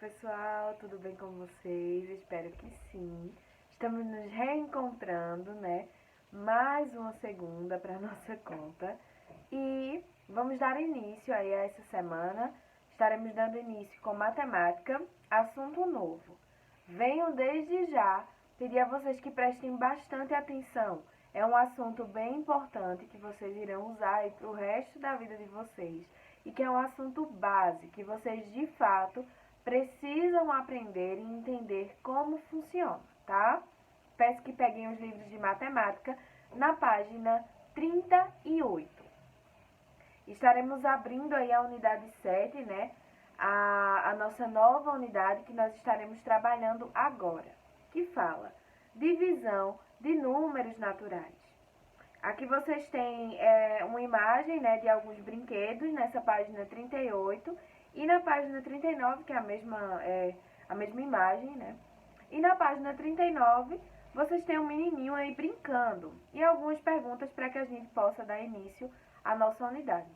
pessoal, tudo bem com vocês? Espero que sim. Estamos nos reencontrando, né? Mais uma segunda para nossa conta. E vamos dar início aí a essa semana. Estaremos dando início com matemática, assunto novo. Venho desde já pedir a vocês que prestem bastante atenção. É um assunto bem importante que vocês irão usar aí para o resto da vida de vocês. E que é um assunto base, que vocês de fato precisam aprender e entender como funciona, tá? Peço que peguem os livros de matemática na página 38. Estaremos abrindo aí a unidade 7, né? A nossa nova unidade que nós estaremos trabalhando agora, que fala divisão de números naturais. Aqui vocês têm uma imagem, né, de alguns brinquedos nessa página 38 e na página 39, que é a mesma imagem, né? E na página 39 vocês têm um menininho aí brincando e algumas perguntas para que a gente possa dar início à nossa unidade.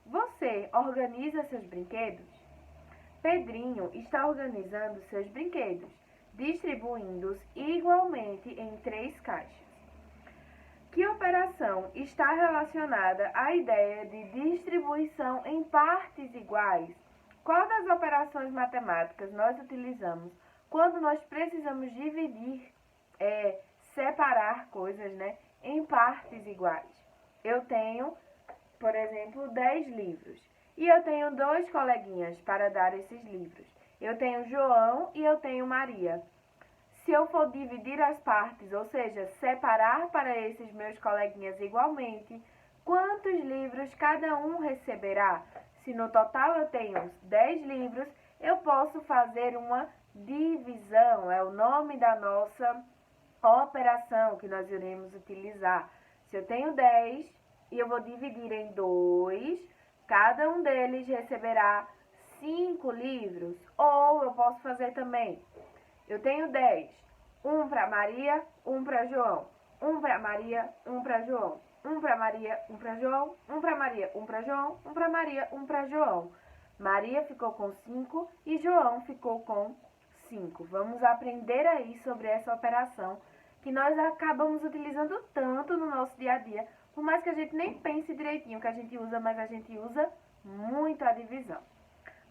Você organiza seus brinquedos? Pedrinho está organizando seus brinquedos, distribuindo-os igualmente em 3 caixas. Que operação está relacionada à ideia de distribuição em partes iguais? Qual das operações matemáticas nós utilizamos quando nós precisamos dividir, separar coisas, né, em partes iguais? Eu tenho, por exemplo, 10 livros e eu tenho 2 coleguinhas para dar esses livros. Eu tenho João e eu tenho Maria. Se eu for dividir as partes, ou seja, separar para esses meus coleguinhas igualmente, quantos livros cada um receberá? Se no total eu tenho 10 livros, eu posso fazer uma divisão, é o nome da nossa operação que nós iremos utilizar. Se eu tenho 10 e eu vou dividir em 2, cada um deles receberá 5 livros. Ou eu posso fazer também, eu tenho 10. 1 para Maria, 1 para João. 1 para Maria, 1 para João. 1 para Maria, 1 para João. 1 para Maria, 1 para João. 1 para Maria, 1 para João. Maria ficou com 5 e João ficou com 5. Vamos aprender aí sobre essa operação que nós acabamos utilizando tanto no nosso dia a dia. Por mais que a gente nem pense direitinho que a gente usa, mas a gente usa muito a divisão.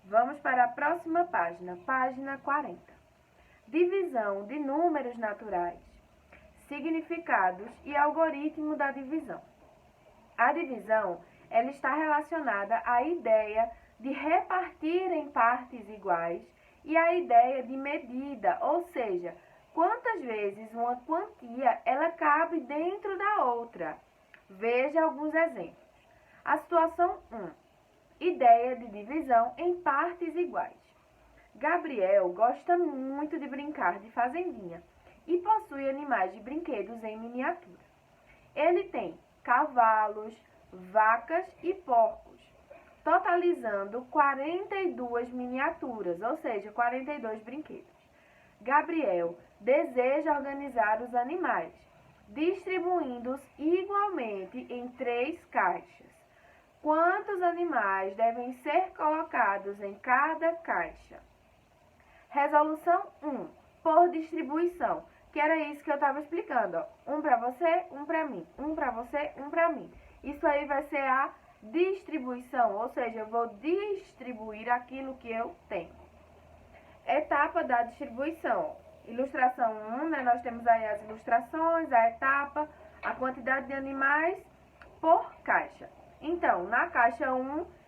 Vamos para a próxima página, página 40. Divisão de números naturais, significados e algoritmo da divisão. A divisão, ela está relacionada à ideia de repartir em partes iguais e à ideia de medida, ou seja, quantas vezes uma quantia ela cabe dentro da outra. Veja alguns exemplos. A situação 1. Ideia de divisão em partes iguais. Gabriel gosta muito de brincar de fazendinha e possui animais de brinquedos em miniatura. Ele tem cavalos, vacas e porcos, totalizando 42 miniaturas, ou seja, 42 brinquedos. Gabriel deseja organizar os animais, distribuindo-os igualmente em 3 caixas. Quantos animais devem ser colocados em cada caixa? Resolução 1, por distribuição, que era isso que eu estava explicando, ó. 1 para você, 1 para mim, 1 para você, 1 para mim. Isso aí vai ser a distribuição, ou seja, eu vou distribuir aquilo que eu tenho. Etapa da distribuição. Ilustração 1, né, nós temos aí as ilustrações, a etapa, a quantidade de animais por caixa. Então, na caixa 1,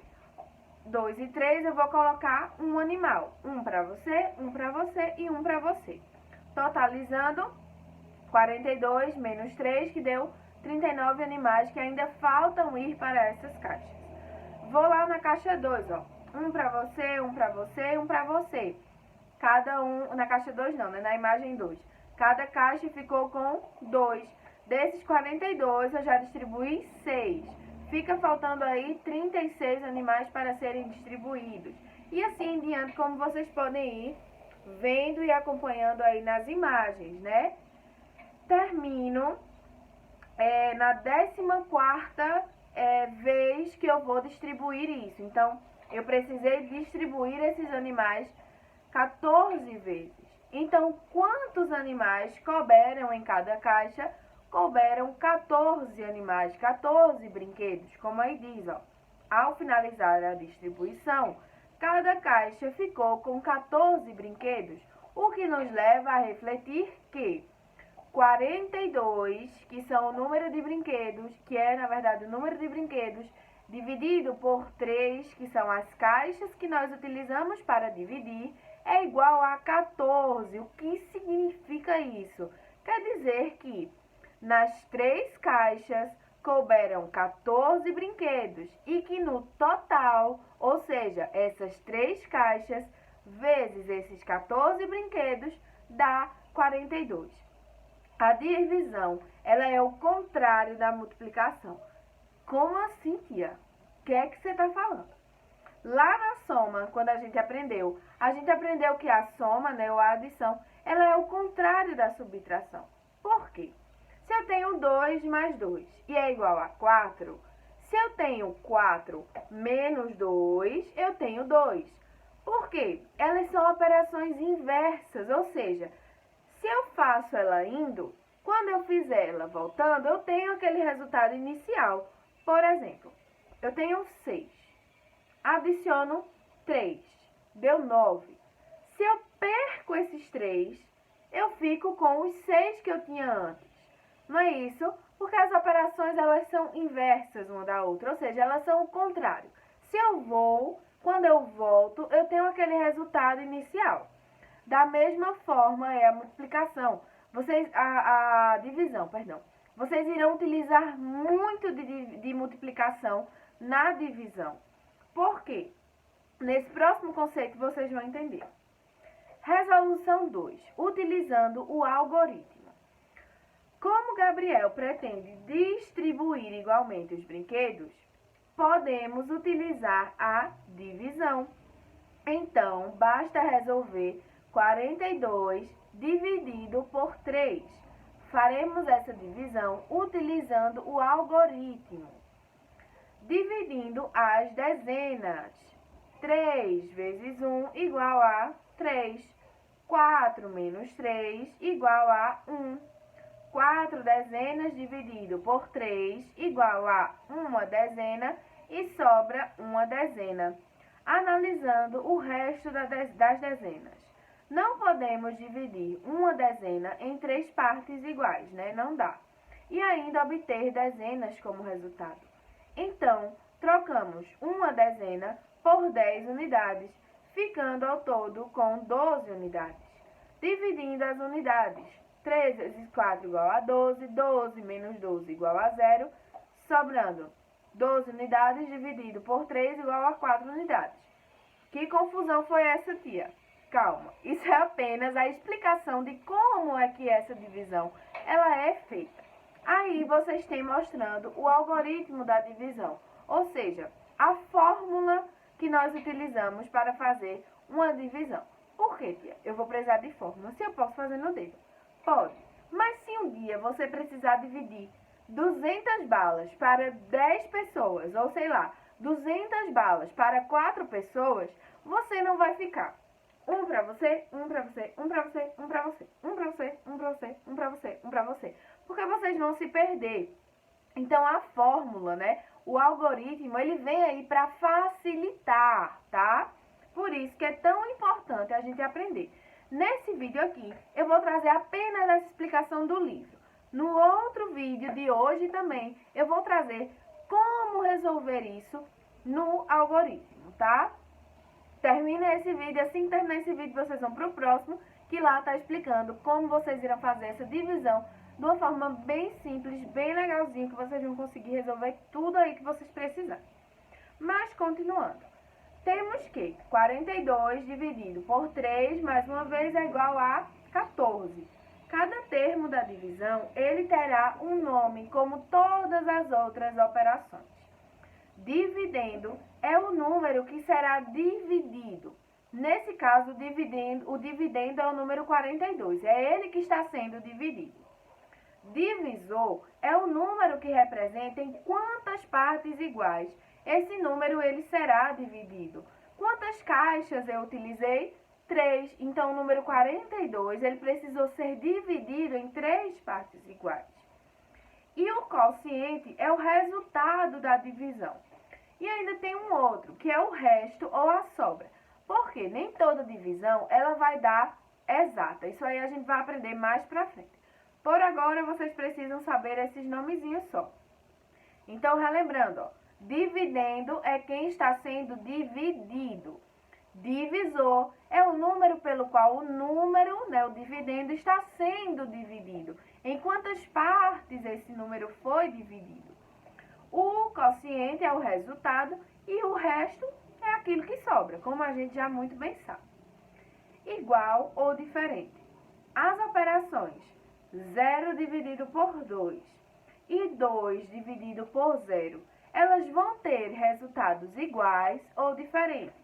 2 e 3, eu vou colocar um animal. 1 para você, 1 para você e 1 para você. Totalizando 42 menos 3, que deu 39 animais que ainda faltam ir para essas caixas. Vou lá na caixa 2, ó. 1 para você, 1 para você, 1 para você. Cada um, na caixa 2 não, né? Na imagem 2. Cada caixa ficou com 2. Desses 42, eu já distribuí 6. Fica faltando aí 36 animais para serem distribuídos. E assim em diante, como vocês podem ir vendo e acompanhando aí nas imagens, né? Termino na 14ª vez que eu vou distribuir isso. Então, eu precisei distribuir esses animais 14 vezes. Então, quantos animais couberam em cada caixa? Couberam 14 animais, 14 brinquedos, como aí diz, ó. Ao finalizar a distribuição, cada caixa ficou com 14 brinquedos, o que nos leva a refletir que 42, que são o número de brinquedos, que é, na verdade, o número de brinquedos, dividido por 3, que são as caixas que nós utilizamos para dividir, é igual a 14. O que significa isso? Quer dizer que nas 3 caixas couberam 14 brinquedos e que no total, ou seja, essas 3 caixas vezes esses 14 brinquedos, dá 42. A divisão, ela é o contrário da multiplicação. Como assim, tia? O que é que você está falando? Lá na soma, quando a gente aprendeu que a soma, né, ou a adição, ela é o contrário da subtração. Por quê? Se eu tenho 2 mais 2 e é igual a 4, se eu tenho 4 menos 2, eu tenho 2. Por quê? Elas são operações inversas, ou seja, se eu faço ela indo, quando eu fizer ela voltando, eu tenho aquele resultado inicial. Por exemplo, eu tenho 6, adiciono 3, deu 9. Se eu perco esses 3, eu fico com os 6 que eu tinha antes. Não é isso? Porque as operações elas são inversas uma da outra, ou seja, elas são o contrário. Se eu vou, quando eu volto, eu tenho aquele resultado inicial. Da mesma forma é a multiplicação. A divisão, perdão. Vocês irão utilizar muito de multiplicação na divisão. Por quê? Nesse próximo conceito vocês vão entender. Resolução 2. Utilizando o algoritmo. Como Gabriel pretende distribuir igualmente os brinquedos, podemos utilizar a divisão. Então, basta resolver 42 dividido por 3. Faremos essa divisão utilizando o algoritmo. Dividindo as dezenas. 3 vezes 1 igual a 3. 4 menos 3 igual a 1. 4 dezenas dividido por 3 igual a 1 dezena e sobra 1 dezena. Analisando o resto das dezenas. Não podemos dividir 1 dezena em 3 partes iguais, né? Não dá. E ainda obter dezenas como resultado. Então, trocamos 1 dezena por 10 unidades, ficando ao todo com 12 unidades. Dividindo as unidades. 3 vezes 4 igual a 12, 12 menos 12 igual a 0, sobrando 12 unidades dividido por 3 igual a 4 unidades. Que confusão foi essa, tia? Calma, isso é apenas a explicação de como é que essa divisão ela é feita. Aí vocês têm mostrando o algoritmo da divisão, ou seja, a fórmula que nós utilizamos para fazer uma divisão. Por quê, tia? Eu vou precisar de fórmula, se eu posso fazer no dedo. Pode, mas se um dia você precisar dividir 200 balas para 10 pessoas, ou sei lá, 200 balas para 4 pessoas, você não vai ficar. Um para você, um para você, um para você, um para você, um para você, um para você, um para você, um para você. Porque vocês vão se perder. Então, a fórmula, né, o algoritmo, ele vem aí para facilitar, tá? Por isso que é tão importante a gente aprender. Nesse vídeo aqui, eu vou trazer apenas essa explicação do livro. No outro vídeo de hoje também, eu vou trazer como resolver isso no algoritmo, tá? Termina esse vídeo, assim que terminar esse vídeo, vocês vão para o próximo, que lá está explicando como vocês irão fazer essa divisão de uma forma bem simples, bem legalzinha, que vocês vão conseguir resolver tudo aí que vocês precisarem. Mas, continuando. Temos que 42 dividido por 3, mais uma vez, é igual a 14. Cada termo da divisão, ele terá um nome, como todas as outras operações. Dividendo é o número que será dividido. Nesse caso, o dividendo é o número 42. É ele que está sendo dividido. Divisor é o número que representa em quantas partes iguais esse número ele será dividido. Quantas caixas eu utilizei? 3. Então, o número 42, ele precisou ser dividido em 3 partes iguais. E o quociente é o resultado da divisão. E ainda tem um outro, que é o resto ou a sobra. Porque nem toda divisão ela vai dar exata. Isso aí a gente vai aprender mais pra frente. Por agora, vocês precisam saber esses nomezinhos só. Então, relembrando, ó, dividendo é quem está sendo dividido. Divisor é o número pelo qual o número, né, o dividendo, está sendo dividido. Em quantas partes esse número foi dividido? O quociente é o resultado e o resto é aquilo que sobra, como a gente já muito bem sabe. Igual ou diferente. As operações 0 dividido por 2 e 2 dividido por 0, elas vão ter resultados iguais ou diferentes.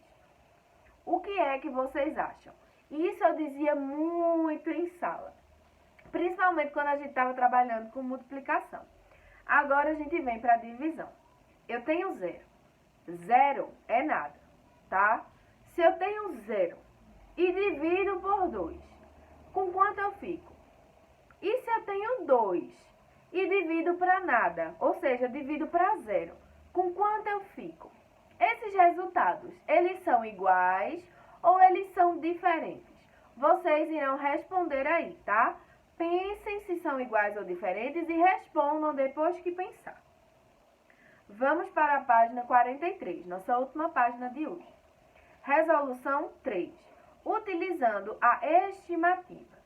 O que é que vocês acham? Isso eu dizia muito em sala, principalmente quando a gente estava trabalhando com multiplicação. Agora a gente vem para a divisão. Eu tenho 0. 0 é nada, tá? Se eu tenho 0 e divido por 2, com quanto eu fico? E se eu tenho 2 e divido para nada, ou seja, divido para 0, com quanto eu fico? Esses resultados, eles são iguais ou eles são diferentes? Vocês irão responder aí, tá? Pensem se são iguais ou diferentes e respondam depois que pensar. Vamos para a página 43, nossa última página de hoje. Resolução 3. Utilizando a estimativa.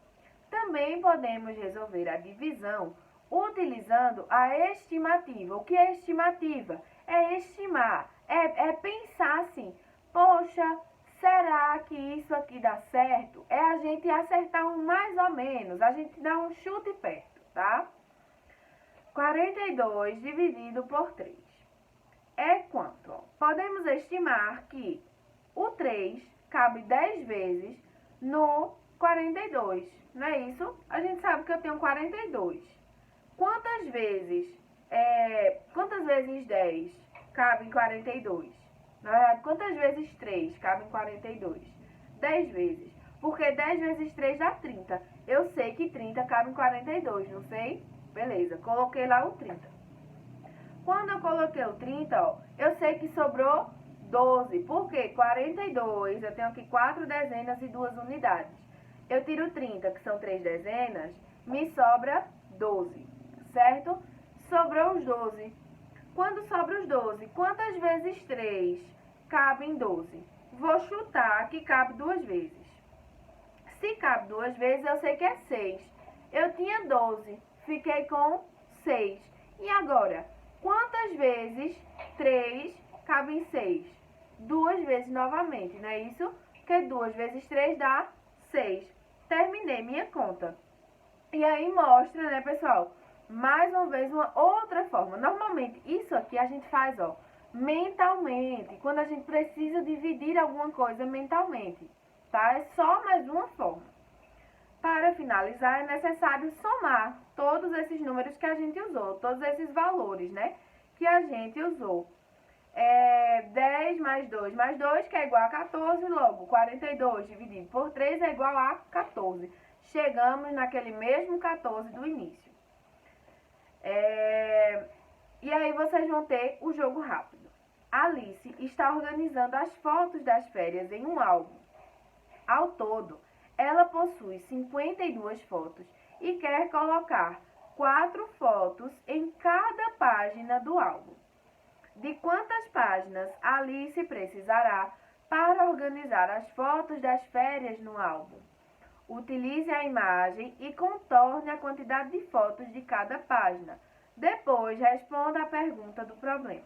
Também podemos resolver a divisão utilizando a estimativa. O que é estimativa? É estimar, é pensar assim, poxa, será que isso aqui dá certo? É a gente acertar um mais ou menos, a gente dá um chute perto, tá? 42 dividido por 3 é quanto? Podemos estimar que o 3 cabe 10 vezes no 42, não é isso? A gente sabe que eu tenho 42. Quantas vezes 10 cabe em 42? Na verdade, quantas vezes 3 cabe em 42? 10 vezes. Porque 10 vezes 3 dá 30. Eu sei que 30 cabe em 42, não sei? Beleza, coloquei lá o 30. Quando eu coloquei o 30, ó, eu sei que sobrou 12. Por quê? 42, eu tenho aqui 4 dezenas e 2 unidades. Eu tiro 30, que são 3 dezenas, me sobra 12, certo? Sobrou os 12. Quando sobra os 12, quantas vezes 3 cabe em 12? Vou chutar que cabe 2 vezes. Se cabe 2 vezes, eu sei que é 6. Eu tinha 12, fiquei com 6. E agora, quantas vezes 3 cabe em 6? 2 vezes novamente, não é isso? Porque 2 vezes 3 dá 6. Terminei minha conta. E aí mostra, né, pessoal? Mais uma vez, uma outra forma. Normalmente, isso aqui a gente faz, ó, mentalmente. Quando a gente precisa dividir alguma coisa mentalmente, tá? É só mais uma forma. Para finalizar, é necessário somar todos esses números que a gente usou, todos esses valores, né, que a gente usou. 10 mais 2 mais 2, que é igual a 14, logo 42 dividido por 3 é igual a 14. Chegamos naquele mesmo 14 do início. E aí vocês vão ter o jogo rápido. Alice está organizando as fotos das férias em um álbum. Ao todo, ela possui 52 fotos e quer colocar 4 fotos em cada página do álbum. De quantas páginas Alice precisará para organizar as fotos das férias no álbum? Utilize a imagem e contorne a quantidade de fotos de cada página. Depois, responda a pergunta do problema.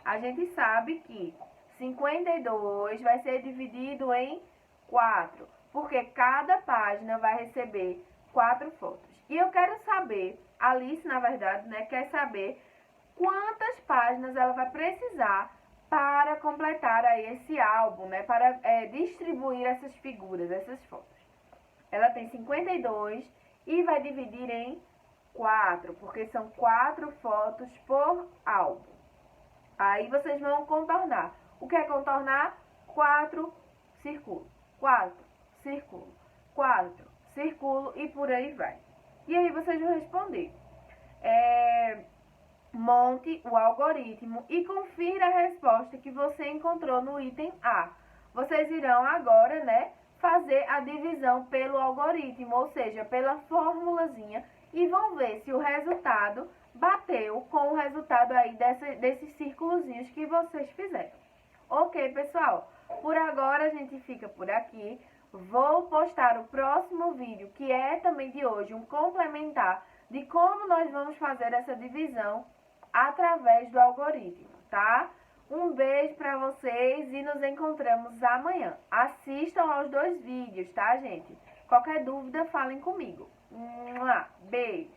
A gente sabe que 52 vai ser dividido em 4, porque cada página vai receber 4 fotos. E eu quero saber, Alice, na verdade, né, quer saber quantas páginas ela vai precisar para completar aí esse álbum, né, para distribuir essas figuras, essas fotos. Ela tem 52 e vai dividir em 4, porque são 4 fotos por álbum. Aí vocês vão contornar. O que é contornar? 4 círculos. 4. circulo. 4, circulo e por aí vai. E aí vocês vão responder. Monte o algoritmo e confira a resposta que você encontrou no item A. Vocês irão agora, né, fazer a divisão pelo algoritmo, ou seja, pela formulazinha, e vão ver se o resultado bateu com o resultado aí desses círculozinhos que vocês fizeram. Ok, pessoal? Por agora a gente fica por aqui. Vou postar o próximo vídeo, que é também de hoje, um complementar de como nós vamos fazer essa divisão através do algoritmo, tá? Um beijo pra vocês e nos encontramos amanhã. Assistam aos 2 vídeos, tá, gente? Qualquer dúvida, falem comigo. Beijo!